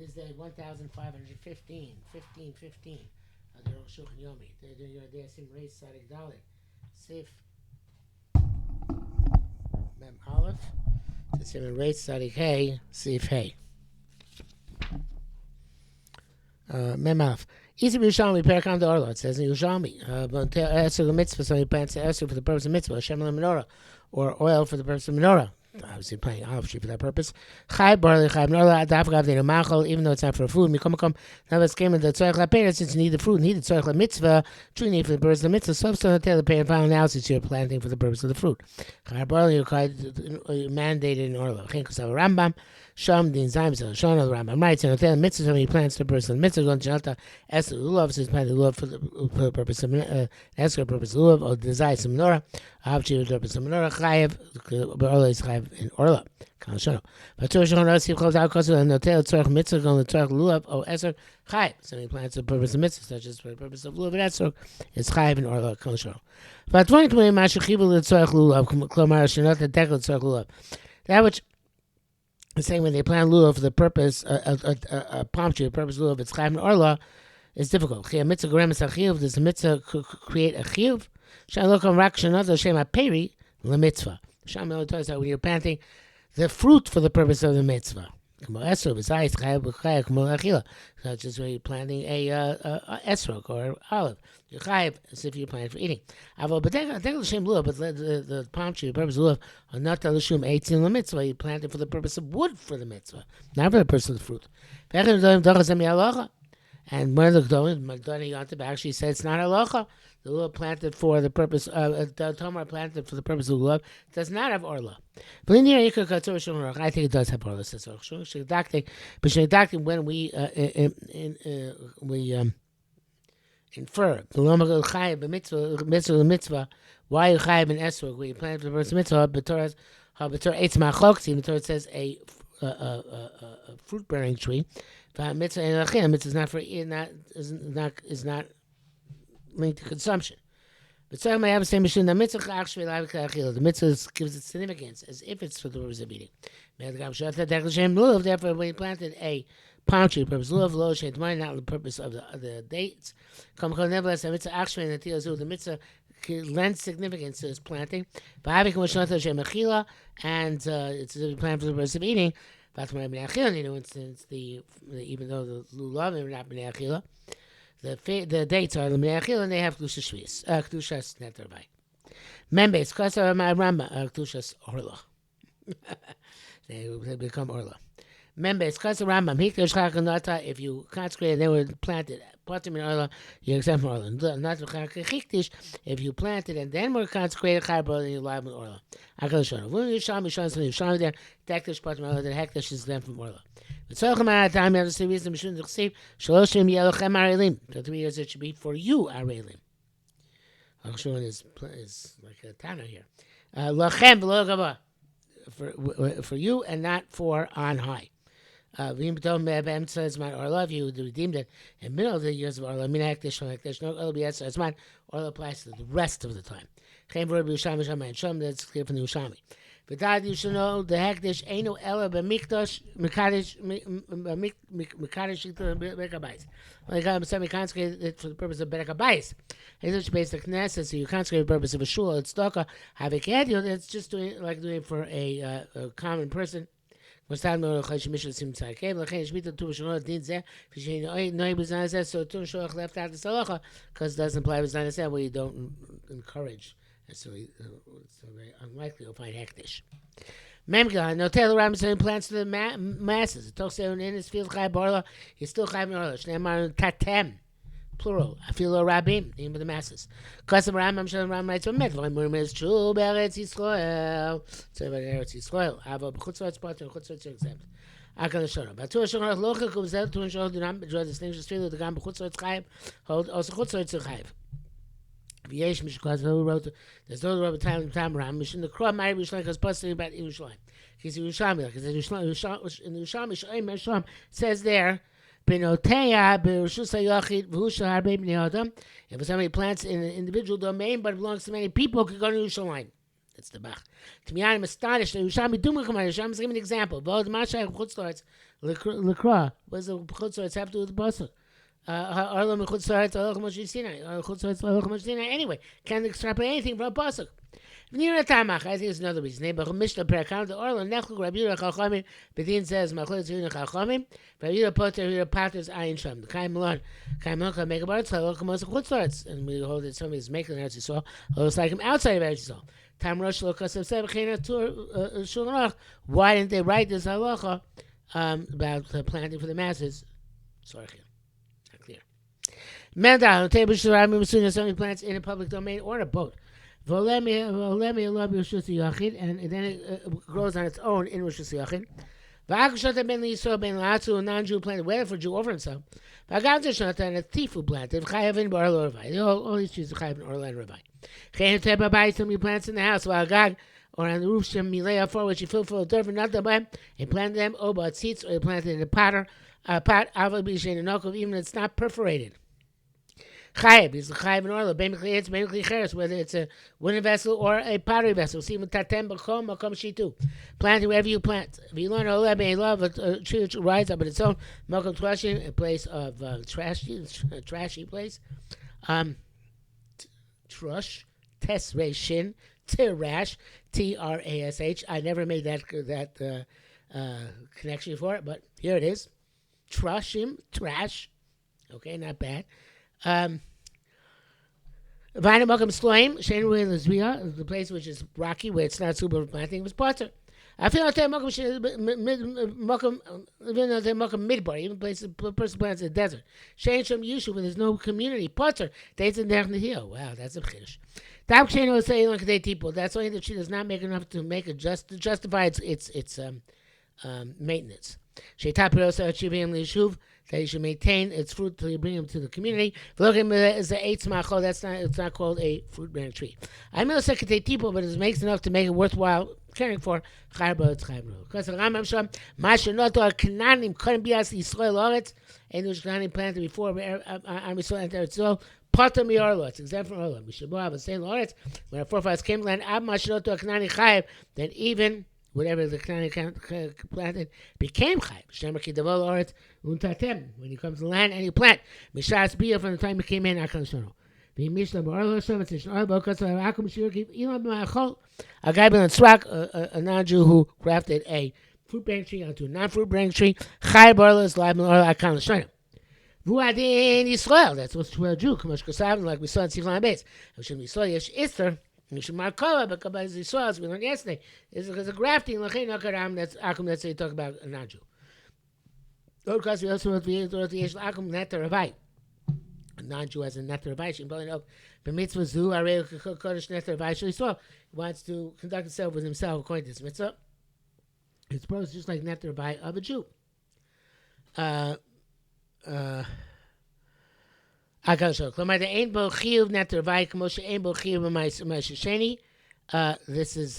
This is day 1515, 1515 of the Arukh HaShulchan Yomi. They're doing your day Sim Reis Sadik Dalit. Sif Mem Aleph. Sim Reis Sadik Hey, Sif Hey. Mem Aleph. Easy Yerushalmi, Parakam de Orla. It says in Yerushalmi. But answer the mitzvah, somebody plants to answer for the purpose of mitzvah, Shem menorah, or oil for the purpose of menorah. Obviously planting olive tree for that purpose. Chai barley chai menorah dafgav de machal, even though it's not for food. Mikom now let's came in the tzorich lapera, since you need the fruit, need the tzorich la mitzvah, true need for the purpose of the mitzvah. So the tail the final analysis you're planting for the purpose of the fruit. Chai barley you mandated in Orla. Chinkosav Rambam. Sham din Zaimza, Shana the Rambam writes, and the mitzvah when he plants the person, the mitzvah going to Jalta, as the lulav is planted lulav for the purpose of Esker purpose of lulav, or desire some menorah, Habchi the purpose of menorah, Chayev, but Orla is Chayev in Orla. Kalashano. But Torah Shon Rasi calls out Kosu and the tail Tzorach mitzvah going to Tzorach lulav, or Esker, Chayev. So he plants the purpose of mitzvah, such as for the purpose of lulav and Esker, is Chayev in Orla. Kalashano. But 2020 Mashachiv the Tzorach lulav, Klomar Shanot the Dekel Tzorach lulav. That which saying when they plant lulav for the purpose, a palm tree, the purpose of lulav, it's chayv and orla, is difficult. Chiyah mitzvah goremes achiyuv, does the mitzvah create a chiyuv? Shem lokam rak shenot Hashem aperi lemitzvah. Shem only tells us that when you're planting the fruit for the purpose of the mitzvah. Kamo esrog, besides chayv b'chayv, kamo achila. Such as when you're planting a esrog or olive. You're chayv as if you're planting for eating. Avo b'dekel l'shem lulav, but the palm tree, the purpose of lulav, or not l'shum eitzin l'mitzvah, you plant it for the purpose of wood for the mitzvah, not for the purpose of the fruit. And one of the Gdolim, Magdani Yontib, actually said it's not halacha. The lulav planted for the purpose of the tomar planted for the purpose of lulav does not have orla. But in here, I think it does have orla. Says but when we infer the lomag chayiv mitzvah, why you chayiv in esrog when you plant for the purpose of mitzvah? B'torah eitz machokti. B'torah it says a fruit bearing tree. Mitzvah and achim, mitzvah is not for is not linked to consumption. But so I have the same machine. The mitzvah actually the mitzvah gives it significance as if it's for the purpose of eating. Therefore, when he planted a palm tree, the purpose of lulav, not the purpose of the dates. Nevertheless, the mitzvah actually the mitzvah lends significance to its planting. And it's planted for the purpose of eating. Even though the lulav are not b'nei achila, the dates are b'nei achila and they have kedusha shvius, kedushas netarvai. Members, kasar Rambam, kedushas orla. They become orla. Members, kasar Rambam, hikdash chakanata. If you consecrate and they were planted, partim in orla, you're exempt from orla. Not chikdish. If you planted and then were consecrated, chaybar, then you're liable in orla. Akalashon. When you sham there, dekdish partim orla, then hekdash is exempt from orla. But so time you have to say reason mishun d'chsev shaloshim yelochem arelim. For 3 years it should be for you arelim. Akalashon is like a tanner here. Lochem v'lo gava, for you and not for on high. Says my Orla, if you redeemed it in the middle of the years of Orla, no Orla applies to the rest of the time. That's clear from the Ushami. But that you should know the Hekdesh ain't no Ella b'mikdash mekadesh bekabais. Like somebody consecrated it for the purpose of bekabais. It's based on Knesset, so you consecrate the purpose of a shul. It's tzedakah. Have a kedio. It's just doing it for a common person. So it left out the salacha because it doesn't apply with Zainaseh where you don't encourage. So it's very unlikely you'll find hektish. Memgah, no Taylor Robinson plants to the masses. It talks in his field chayv barla, he's still chayv barla. Shneimar tatem, plural. I feel a rabbim, name of the masses. Kasam Rambam Shalom Ram writes from Medvar Murmez Chul Beretz Yisrael. So about Eretz Yisrael. Ava b'chutzot part and chutzot exempt. Akal Shona. But two Shona locha comes out to ensure do not draw distinctions between the gam b'chutzot chayv. Hold also chutzot chayv. V'yesh mishkaz who wrote. There's no Rabbi Tam Ram. Mishin the Krah Mari Yerushalayim because posting about Yerushalayim. Because Yerushalayim, because in the Yerushalayim says there. If somebody plants in an individual domain but it belongs to many people, could go to Yerushalayim. That's the Bach. To me, I'm astonished. Yerushalayim is giving an example. L'kra. What does the chutz have to do with the pasuk? Arla mechutz haaretz aloch Moshe Sinai. Chutz haaretz aloch Moshe Sinai. Anyway, can't extrapolate anything from a pasuk. I think it's another reason. But Mishnah Perakam the Orla Nechlu Rabbi Yehuda Chachamim. Bedin says Machlokes Yehuda Chachamim. Rabbi Yehuda Poter Yehuda Paters Ayin Sham. The Kaim Malon can make a bar tzal. Lokamos chutzlarts, and we hold that somebody is making an Eretz Yisrael. Looks like him outside of Eretz Yisrael. Tam Rosh Lokasav Seb Chena Tur Shulchan Aruch. Why didn't they write this halacha about planting for the masses? Sorry, not clear. Mendal table Shirami Masunas somebody plants in a public domain or in a boat. And then it grows on its own in Rosh Hashanah. A non-Jew planted whether for Jew or for himself. And a thief who planted. All these trees are chayav in Orla and Ravai. Somebody plants in the house while Gag or on the roof for which he filled full of dirt for nothing by him. He planted them about seats or he planted in a pot, even if it's not perforated. Chayav is the chayav in Orla. Whether it's a wooden vessel or a pottery vessel. See, plant wherever you plant. If you learn Orla, may love a tree which rises up on its own. Makom Trashim, a place of trashy place. Trush, Tesreshin, Tirash, Trash. I never made that connection for it, but here it is. Trushim, trash. Okay, not bad. The place which is rocky, where it's not super planting, was potter. I feel like midbar, even places a person plants in the desert. Shane from Yushu, where there's no community. Potter, dates in there in the hill. Wow, that's a chiddush. That's only that she does not make enough to make it to justify its maintenance. That you should maintain its fruit till you bring them to the community. It's not called a fruit bearing tree. I know second people, but it makes enough to make it worthwhile caring for. Because the Rambam Sham, Mashanoto Kananim couldn't be as Yisrael Oretz, and those Kananim planted before Am Yisrael entered Yisrael. Potter mi Orlo, it's exempt from Orlo. Mishabah, but saying Oretz, when our forefathers came to land, Ab Mashanoto Kanani Chayev, then even whatever the Canaan planted became chayv. Shemar ki davol oretz untatem. When you come to the land and you plant, mishas bia from the time you came in, akal shono. V'mishla ba'orlo shem etzishn orlo b'kotzel akum shir ki ilam b'ma'achol. A guy ben Tzrak, a non-Jew who crafted a fruit bearing tree onto a non-fruit bearing tree. Chayv ba'orlo is live b'orlo akal shono. V'uadin Yisrael. That's what's true of Jew. K'mosh kosav, like we saw in Siflan Beis. Hashem Yisrael yesh ister. Mishmarkova, but as we saw, as we learned yesterday, is because of grafting. That's akum. That's how you talk about a non-Jew. Because we also wrote the akum netter avai. A non-Jew has a netter avai. She probably know the mitzvah zu arei kodesh netter avai. So he wants to conduct himself with himself according to this mitzvah. It's supposed just like netter avai of a Jew. This is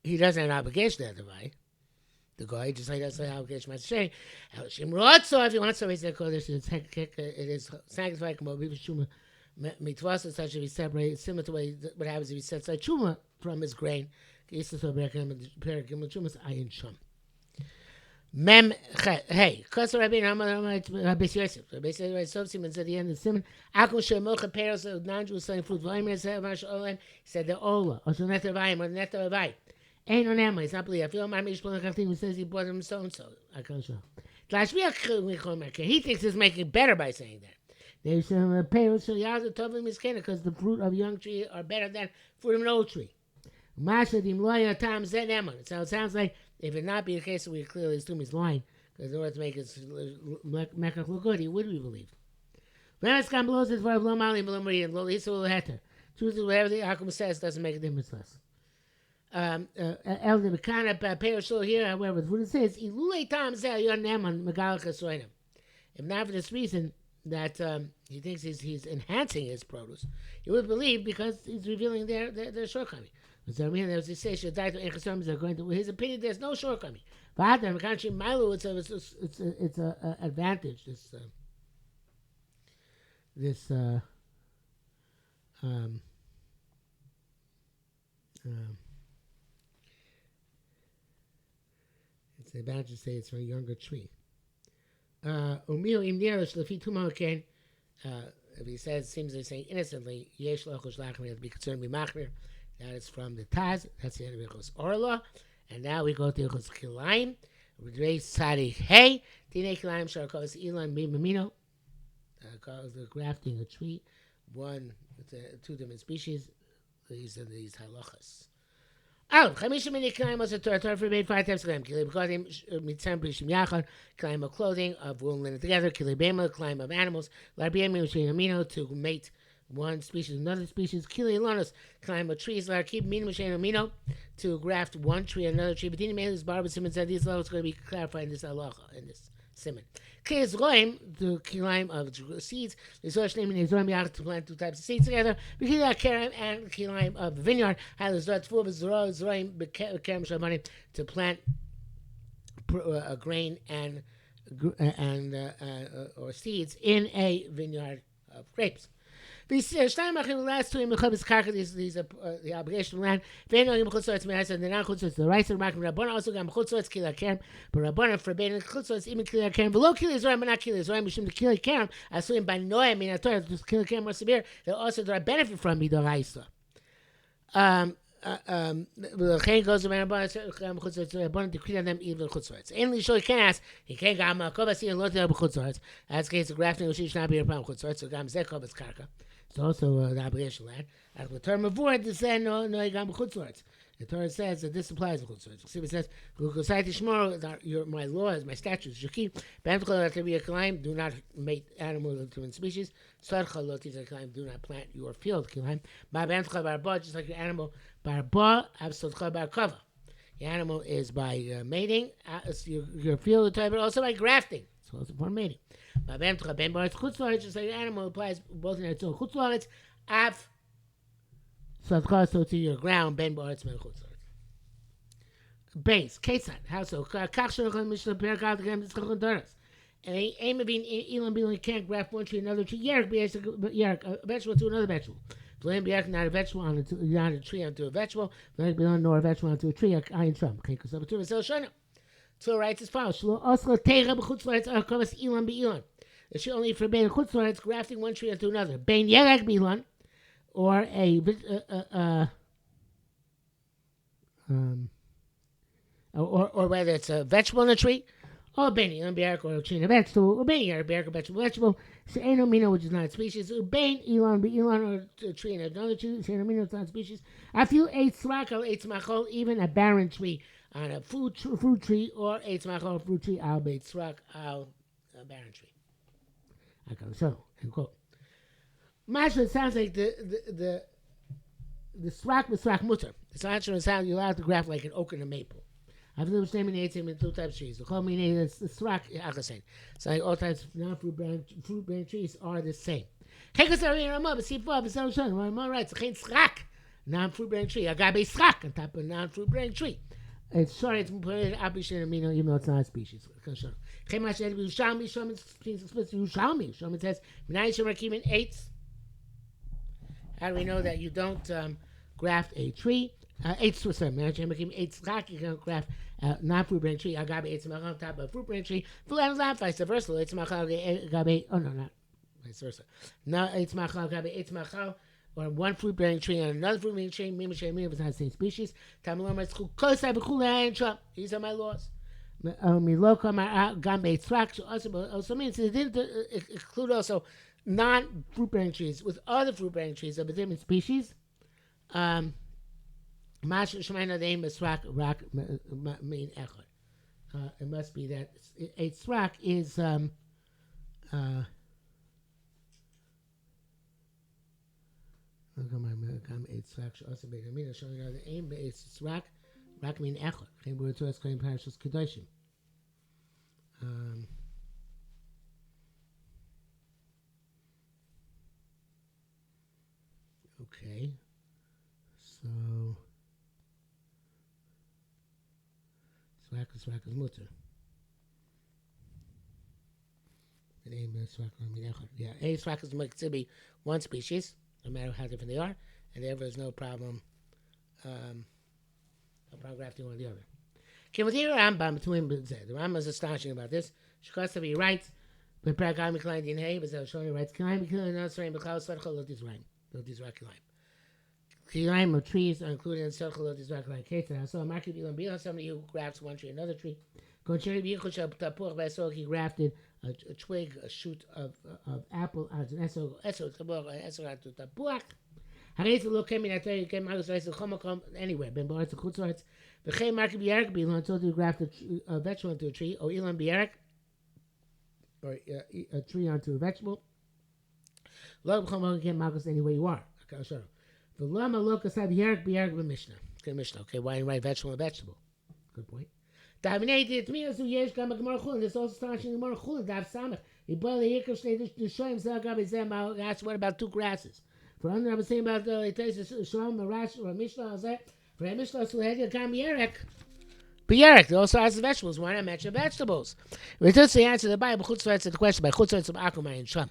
he doesn't have an obligation to divide the guy, just like that's an obligation to say. If you want somebody to call this, it is sanctified mitzvah such to be separated, similar to what happens if he sets like chuma from his grain. Mem hey, Kosar Rabbi Yosef. Rabbi Yosef Simon at the end of the Simon. Akum shemocha peros of non-Jews selling fruit. V'omer said the Ola or the Netter Vayim or the Netter Vayim. Ain't on Emma. It's not believe. I feel my Mishpon Chachtim who says he bought him so and so. I can't show. He thinks he's making it better by saying that. They say peros so yazu tovim is because the fruit of a young tree are better than fruit of an old tree. Mashadim loya tam zed eman. So it sounds like if it not be the case, we clearly assume he's lying, because in order to make his mekach look good, he would be believed. V'eskan blows his word lo mali lo maria lo liso lo heter. Truth is, whatever the Akum says doesn't make a difference less. El de Bekana Perishol here, however, what it says, ilulei tam zed yon eman megalach esoinim. If not for this reason that he thinks he's enhancing his produce, you would believe because he's revealing their shortcoming. So there was a say according to his opinion, there's no shortcoming. But it's an advantage. Um, it's an advantage to say it's from a younger tree. If he says, seems to say innocently, yesh lochush lachmir, to be concerned with machmir, that is from the Taz. That's the end of Ilchos Orla. And now we go to Ilchos Kilayim. Reis Tzadi Hey, Dine Kilayim Sharkos Ilan Mimamino. The grafting a tree, two different species. These are these halachas. Chamisha mini kilayim was a Torah forbade 5 types of kilayim. Kilayim b'godim, mitzam b'rishim yachad, kilayim of clothing, of wool and linen together, kilayim bema, kilayim of animals, larbiim mimshin amino, to mate one species with another species, kilayim lonos, kilayim of trees, larkib mimshin amino, to graft one tree and another tree. But Dini Melis Barba Simon said these laws are going to be clarified in this halacha, in this simon. Kilayim roim, the kilayim of seeds, the Zosh naming is roim yachad, to plant 2 types of seeds together, kilayim kerem and kilayim of the vineyard, to plant a grain and or seeds in a vineyard of grapes. These last 2 these are the obligation of land. They're not chutzos. The rights of Rabbana also got chutzos kila kerem, but Rabbana forbidden chutzos even kila kerem. Below kila Israel, but not kila Israel. Mishum the kila kerem. Asuim by noam in a Torah. Just kila kerem more severe. They also draw benefit from midoraisa. The goes around Rabbana decree on them even chutzos. Only so he can ask. He can't go makobasi and lotel b'chutzos. As case of grafting, which should not be a problem chutzos. So gam zekobas karka. It's also the obligation land. The term of word to say no gam b'chutzos. The Torah says that this applies to chutzos. It says, my laws, my statutes, you keep. Do not mate animals of different species. Do not plant your field. Just like your animal. The animal is by mating. Your field type, but also by grafting. So also for mating. Just like your animal applies both in its own chutzlaretz, so to your ground, ben ba'aretz men chutzlaretz. Base, ketzad, how so? Kach shenochon mishnah perakal tegem tzchachon doras. And aim of being ilan bilan can't graft one tree another tree. Yerk, a vegetable to another vegetable. V'lein b'yerk, not a vegetable not a tree onto a vegetable. V'lein b'yerk, nor a vegetable onto a tree. Ayin sham. Okay, because of a shana. So writes as follows: Shlo osla teira b'chutzlaretz arkovas ilan b'ilan. It should only forbid chutzlaretz grafting one tree onto another. Bein yerek b'ilan. Or or whether it's a vegetable in a tree, or beni unbeark or a tree in a vegetable, or beni unbeark or vegetable. She'enomino, which is not a species, or ben elon be elon or a tree in another tree. She'enomino, it's not a species. I feel eitz rakal, eitz machol, even a barren tree on a fruit tree, or eitz machol fruit tree al beitz rak al a barren tree. I go so end quote. Masha sounds like the srak mutter. It's natural sound you're allowed to graft like an oak and a maple. I've lived naming in 2 types of trees. The chol meaning the srak akasein. So like all types of non-fruit bearing trees are the same. Kekas are Ramah, but see for the same Ramah writes the srak non-fruit bearing tree. Agabe srak on top of a non-fruit bearing tree. It's short. It's apishon amino even though it's not a species. Chemash Yerushalmi Shlomo speaks explicitly Yerushalmi. Shlomo says Minay Shemakim 8. How do we know that you don't graft a tree? 8 srak, you can graft non-fruit bearing tree. Agabe 8 smachal on top of a fruit bearing tree. Vice versa. 8 smachal agabe. Oh no, not vice versa. No 8 smachal agabe 8 smachal. Or one fruit bearing tree and another fruit bearing tree. It's not the same species. These are my laws. Also means it didn't include also non-fruit bearing trees with other fruit bearing trees of a different species. It must be that a tzrak is showing the aim is tzrak. Rak mean echad. Came word to us claim parashas kedoshim. Okay, so tzrak is mutter. The name is tzrak mean echad. Yeah, a tzrak is to be one species, no matter how different they are, and therefore there's no problem upon grafting one or the other. The Rambam is astonishing about this. He writes, but Prakam Klein Din Hay, but Shoni writes, Kilaim Kilaim Nasraim Bechal Sadchal Lotis Raim. Lotis Rakilaim. Kilaim of trees are included in Sadchal Lotis Rakilaim. Ketzah. So Market Bilam Bilam, somebody who grafts one tree, another tree. Koncheri Bichush Tapuch Basok, he grafted a twig, a shoot of apple as an Eso to Tapuch. Harei look came in at you came out of Chomakom anywhere. Ben Boratz to Chutzarts. The Chay Market Bierak Bilan until you grafted a vegetable into a tree, or Ilan Bierak, or a tree onto a vegetable. Log Chomakom came Marcus anywhere you are. Okay, I'll show you. The Lama Locus have Bierak Mishnah. Okay, Mishnah. Okay, why you write vegetable and vegetable? Good point. Davinate me as Yesh Gama Gemara Chulin. There's also astonishing Gemara Chulin. Dav Samach. He boiled the Hikr Shnei to show himself. That's what about two grasses? For under I was saying about it takes Shalom a Rash or a Mishnah. For a Mishnah so had you come Bierek. Bierek. They also has the vegetables. Why not mention vegetables? We just the answer to the Bible. Chutzvah to the question by Chutzvah of Akumai and Sham.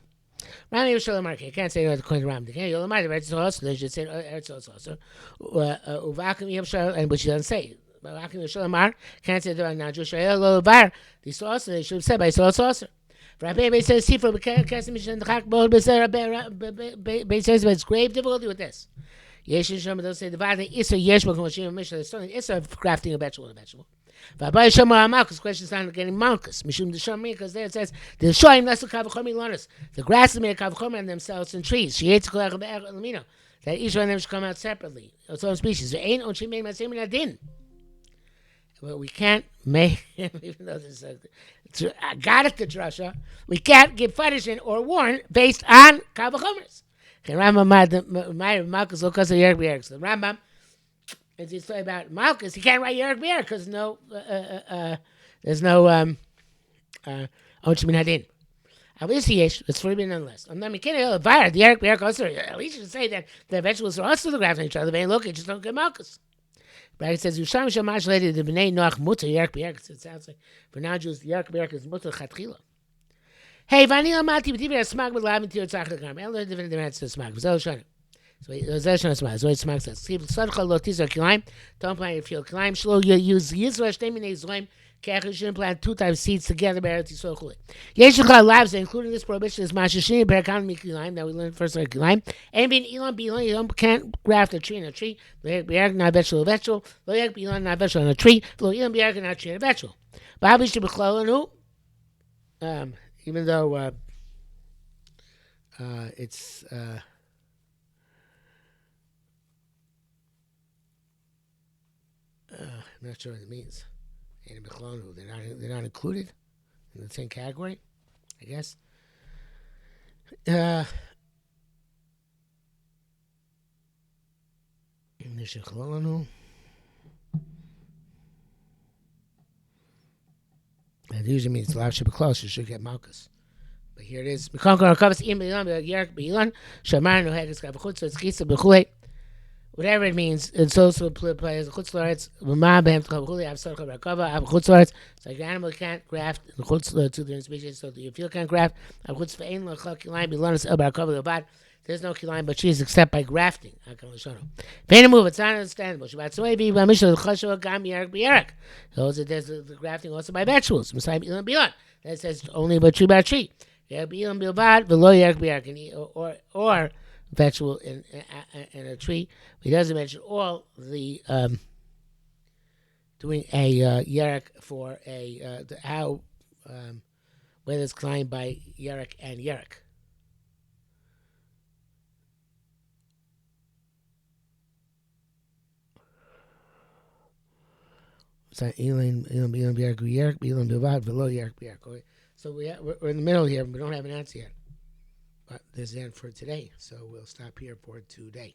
Rami Shalom Market. I can't say that according to Ram. Okay, you'll mind the Eretz also. They should say Eretz also. Uvakum Yevshal and which he doesn't say. Uvakum Shalom Mar can't say that now Jewish Var. These also they should have said by saucer. Rabbi says, "See for Rabbi says, but it's grave difficulty with this. Yesh and Shema don't say the Vada Issa Yesh Bakum Mishnah. There's something Issa of grafting a vegetable and a vegetable. Rabbi Shema Malchus question is not getting Malchus. Mishum the Shema because there it says the showing less kavachomi lonas. The grass is made of kavachomi on themselves and trees. She hates that each one of them should come out separately. Its own species. There ain't on she made my same adin. Well, we can't make, even though this is I got it to Drasha, we can't give punishment or warn based on Kavachomers. The Rambam, Malchus, because of Yerek B'Yerek. So the Rambam, as he's talking about Malchus, he can't write Yerek B'Yerek because there's no Onshim Hadin. Obviously, it's forbidden nonetheless. I'm not making it fire. The Yerek B'Yerek also, at least you should say that the vegetables are also the graft on each other. They look, just don't get Malchus. But it says, Yusham Shamash lady the B'nai Noach Mutter Yerek B'Yerek. It sounds like for non Jews, Yerek B'Yerek is Mutter Chatchila. Hey, Vanilla Mati, but even a smag with lavin to your tzachakam. I learned different demands to smag. So it's smag. So it's smag says, see, Sadcha Lotiza Kilaim, don't plant your field Kilaim. Shlo, you use Yisra Shtemine Zloim, Kach, you shouldn't plant two types of seeds together, Be'eretz Yisrael Chuli. Yeshukha labs, including this prohibition, is Mashashini, Be'ekan Kilaim, that we learned first like Kilaim. And being Elon, you can't graft a tree in a tree. Be'erak, not vegetable, vegetable. Lo'yak, Be'elon, not vegetable on a tree. Lo'elon, Be'erak, not tree, a vegetable. Ba'abish, Be'chlolanu, even though it's I'm not sure what it means. They're not included in the same category, I guess. It usually means lav should be close. You should get malchus. But here it is. Whatever it means, it's also applies to chutzlaretz. It's like an animal can't graft to the species, so the field can't graft. There's no kilayim but trees except by grafting. It's not understandable. So there's the grafting also by vegetables. That says only by tree. Or vegetable in a tree. He doesn't mention all the doing a yerek for how whether it's climbed by yerek and yerek. So we're in the middle here, but we don't have an answer yet. But there's the end for today, so we'll stop here for today.